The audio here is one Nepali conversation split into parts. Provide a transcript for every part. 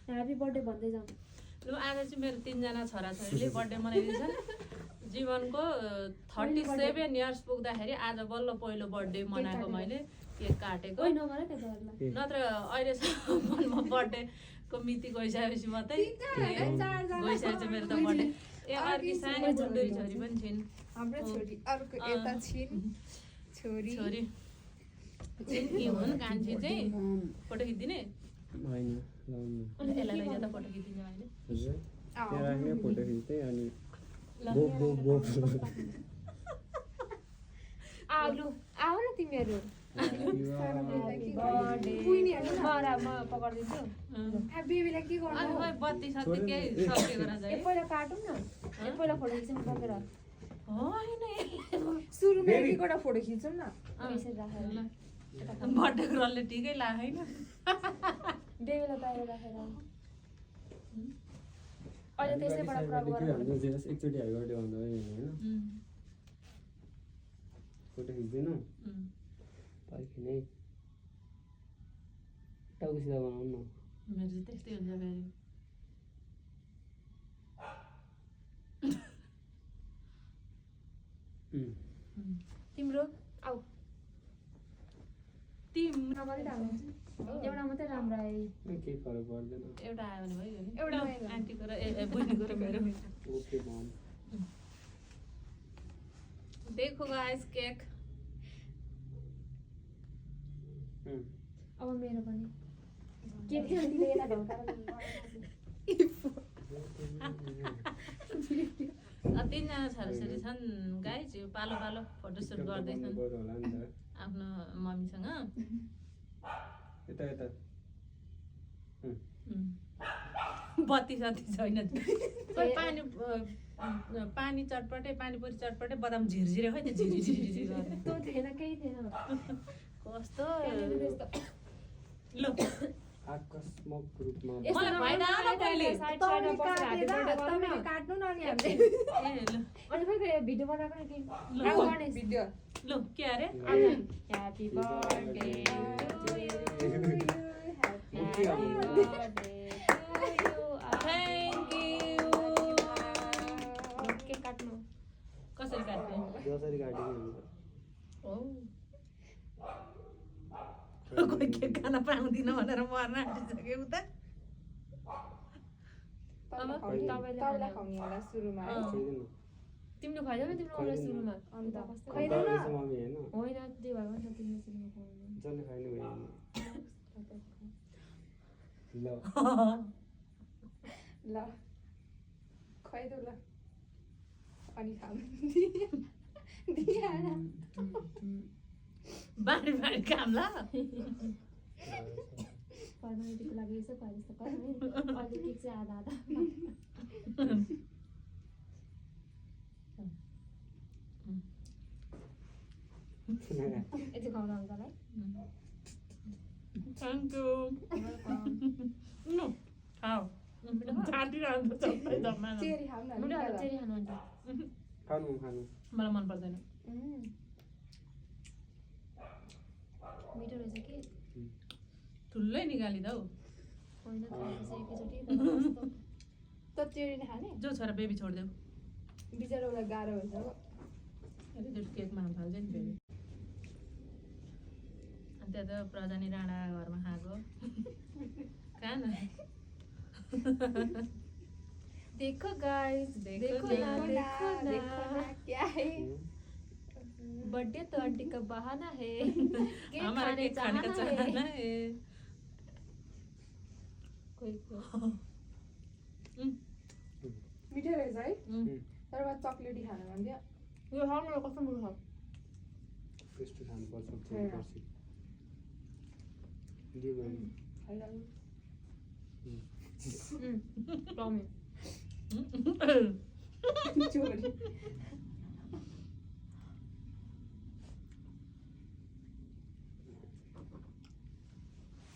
ह्यापी बर्थडे भन्दै जाउँ। ल आज चाहिँ मेरो 3 जना छोराछोरीले बर्थडे मनाइदिन्छन्। जीवनको 37 इयर्स पुग्दाखेरि आज बल्ल पहिलो बर्थडे मनाएको मैले केक काटेको। नत्र अहिलेसम्म बर्थडेको मिति गइसकेपछि मात्रै गइसकेको छ मेरो त बर्थडे। ए अर्की सानो बुन्डुरी छोरी पनि छिन्। हाम्रो छोरी अर्को यता छिन् छोरी छोरी यी हुन्। कान्छी चाहिँ फोटो खिचिदिने होइन यसलाई लैजा त फोटो खिचिदिन्छ अहिले। हजुर त्यहाँ राख्ने फोटो खिच्दै अनि ल आलु आऊ न तिमीहरू। म पकाइदिन्छु। बेबीलाई के गर्नु अनि खोइ बत्ती सत्ती केही सकिएको रहेछ है। पहिला काटौँ न। पहिला फोटो खिचौँ बगेर। होइन सुरुमा एक एकवटा फोटो खिचौँ न। यसरी राखेर बर्थडेको रलले ठिकै लाग्यो होइन। बेबीलाई बाहिर राखेर अहिले त्यसैबाट क्रप गरेर एकचोटि हाई बर्थडे भन्दा होइन फोटो खिच्दैन पर्खिने टाउको सिधा बनाउनु न। मेरो चाहिँ त्यस्तै हुन्छ फेरि। तिम्रो आऊ। तिम्रो एउटा मात्रै राम्रो आयो। केही फरक पर्दैन। एउटा आयो भने भयो नि। एउटा आन्टीको र बहिनीको र मेरो। ओके मम। देखो गाइस केक। अब मेरो पनि के थियो तिमीले यता ढल्काएर 3 जना छोराछोरी छन् गाइस। यो पालो पालो फोटोसुट गर्दैछन् आफ्नो मम्मीसँग। यता यता बत्ती सत्ती छैन। खोइ पानी चटपटे पानीपुरी चटपटे बदाम झिरझिरे खोइ त्यो झिरी गर्ने त्यो थिएन केही थिएन। कस्तो ल आकस्मिक रूपमा मलाई भएन पहिले। काट्नु न अनि हामीले अनि फेरि भिडियो बनाएको नि भिडियो ल के अरे happy birthday to you happy birthday thank you. के काट्नु कसरी काट्ने जसरी काटिदिनु ओ कोही के खान पाउँदिन भनेर मर्न आँटिसक्यो उता। तपाईँलाई खुवाउने होला सुरुमा है। तिम्रो खुवाइदेऊ न तिम्रो औँला सुरुमा। अन्त मम्मी होइन होइन त्यही भएर पनि तिम्रो सुरुमा खुवाउनु। जसले खाइनु भयो ल ल खुवाइदेऊ ल अनि खाऊ दिहारा बारी बारी काम ल। फर्मालिटीको लागि यसो खुवाए जस्तो गर है। अहिले केक चाहिँ आधा आधा यति खुवाउनु अङ्कललाई। Thank you. ल खाऊ छाटिरहन्छ सबै जम्मा। चेरी खाऊ न मुन्टाहरू चेरी खानुहुन्छ। खानु मलाई मन पर्दैन। मिठो रहेछ कि ठुलै निकालिदा हौ। होइन खाएपछि एकैचोटि त चेरी खाने जो छोरा बेबी छोडिदेऊ। बिचरालाई गाह्रो हुन्छ हो। एकैचोटि केकमा हाल्छ नि फेरि। अनि त्यहाँ त प्रजानी राणा घरमा खाएको कहाँ न। देखो गाइस देखो ना देखो ना क्या है बर्थडे तो आंटी का बहाना है। हमारा केक खाने का चाहना है। कोई मिठो रहेछ है तर बाद चक्लेटी खान मन थियो। यो खाउनु न कस्तो मिठो छ। पेस्ट्री खानुपर्छ पर्सि दियो भने टमी चोरी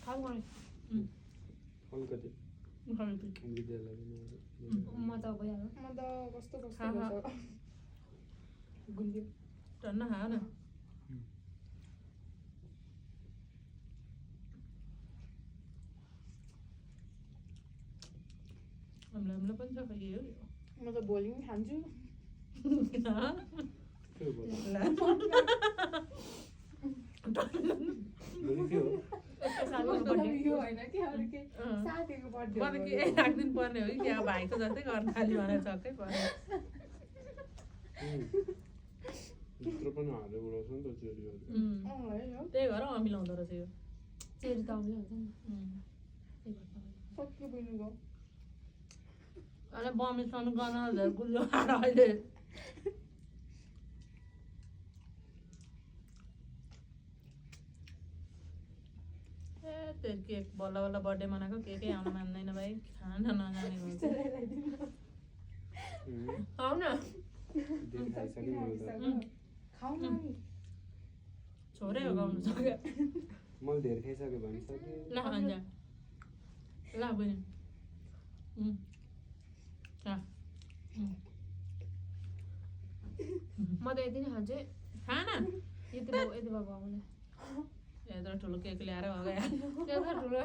खाऊ गरे अलिकति मजा भइहाल्यो। म त कस्तो खा, खा। कस्तो गुलियो टन्न खाऊ न। हामीलाई पनि छ खै के हो म त भोलि पनि खान्छु के हो बोल्नु? ला। बोल्नु के हो? यो होइन कि अरू के साथीको बर्थडे म त के राखिदिनु पर्ने हो कि क्या भाइको जस्तै गर्न थाल्यो भनेर छक्कै पर्यो भित्र पनि हालेर उडाउँछ नि त चेरीहरू। त्यही भएर अमिलो हुँदो रहेछ यो चेरी त आउँदै हुन्छ नि सक्यो पनि गयो अहिले बमिसम्म गर्न गुलियो खाएर अहिले ए त्यो केक बल्ल बल्ल बर्थडे मनाएको केकै आउन मान्दैन भाइ खान नजाने हुन्छ आउ न धेरै खाइसक्यो मैले त। खाऊ न नि छोरै हो गाउनु सक्यो मैले धेरै खाइसक्यो भनिसकेँ। ल अन्जा ल बहिनी म त यति नै खान्छु है खान यति बाबु आउने यत्रो ठुलो केक ल्याएर अगाडि त्यत्रो ठुलो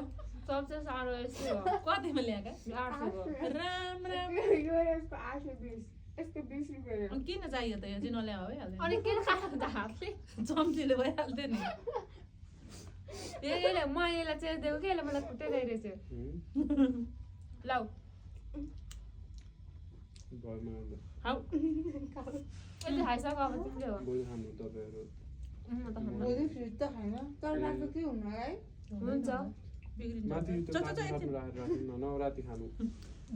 सबसे साह्रो यस्तै हो कतिमा ल्याएका 800 को राम राम यो यसको 820 यसको 20 रुपियाँ अनि किन चाहियो त यो चाहिँ नल्याए भइहाल्यो अनि के खानु त हातले चम्चीले भइहाल्थ्यो नि यसले म यसलाई चाहिँ दिएको कि यसले मलाई कुट्दै गइरहेछ लौ घरमा खाऊ यति खाइसक्यो अब तिमीले हो भोलि खानु तपाईँहरू। म त खान्न भोलि फ्रिज त खाएन तर रातो के हुनु है हुन्छ माथि बिग्रिन्छ त्यो माथि राख्नु राख्नु न राति खानु।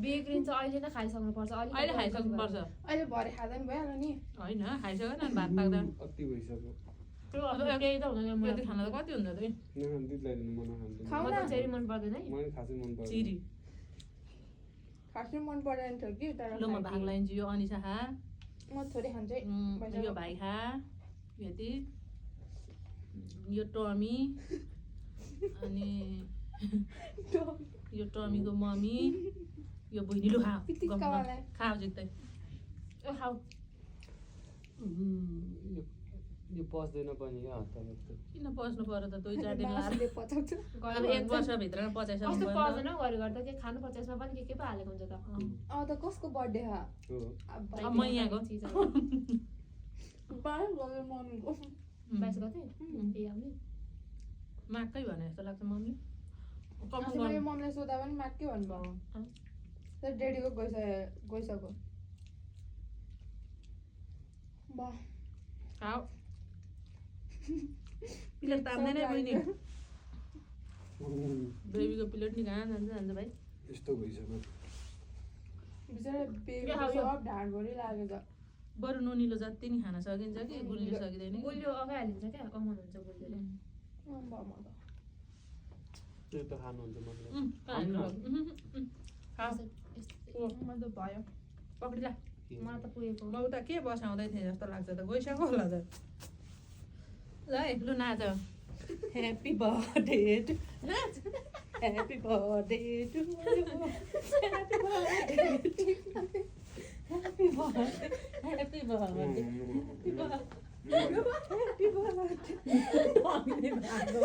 बिग्रिन्छ अहिले नै खाइसक्नु पर्छ अहिले खाइसक्नुपर्छ अहिले भरे खाँदा नि भइहाल्यो नि होइन खाइसक्यो न भात पाक्दा अति भइसक्यो। त्यो अब केही त हुँदैन यति खाना त कति हुन्छ त नखानु दिदी ल्याइदिनु म नखान्छु। खाऊ म न त चेरी मन पर्दैन है मलाई खासै मन पर्दैन। चिरी खासै मन पर्दैन थियो कि तर ल म भाग लाइन्छु यो अनिसा खा म थोरै खान्छु है यो भाइ खा यति यो टमी अनि यो टमीको मम्मी यो बहिनी लु खाऊ पितिकावालाई खाऊ जित्दै ए खाऊ यो पस्दैन पनि क्या हप्ता हप्ता। किन पस्नु पर्यो त 2-4 दिन लाएर मासुले पचाउँछ अब 1 वर्षभित्रमा पचाइसक्नु कस्तो पर्यो पर्दैन घरि घरि त के खानु पर्छ यसमा पनि के पो हालेको हुन्छ त त कसको बर्थडे हो हो अब म यहाँको बाह्र गयो मम्मीको 22 गते ए आउने माकै भने जस्तो लाग्छ मम्मी अस्ति मैले मम्मीलाई सोधा पनि माग्के भन्नुभयो तर डेडीको गइसक्यो वाह खाऊ प्लेट तान्दैन बहिनी बेबीको प्लेट नि कहाँ जान्छ भाइ यस्तो भइसक्यो। बिचरा बेबी सब ढाडभरि लागेछ बरु नुनिलो जति नि खान सकिन्छ कि गुलियो सकिँदैन कि गुलियो अगाडि हालिन्छ क्या कमाउनु हुन्छ गुलियोले त्यो त खानुहुन्छ मतलब। म त भयो पक्रिला मलाई त पुगेको म उता के बसाउँदै थिएँ जस्तो लाग्छ त गइसक्यो होला त ल है लु नाच ह्याप्पी बर्थडे टु नाच happy birthday to happy birthday happy birthday happy birthday happy birthday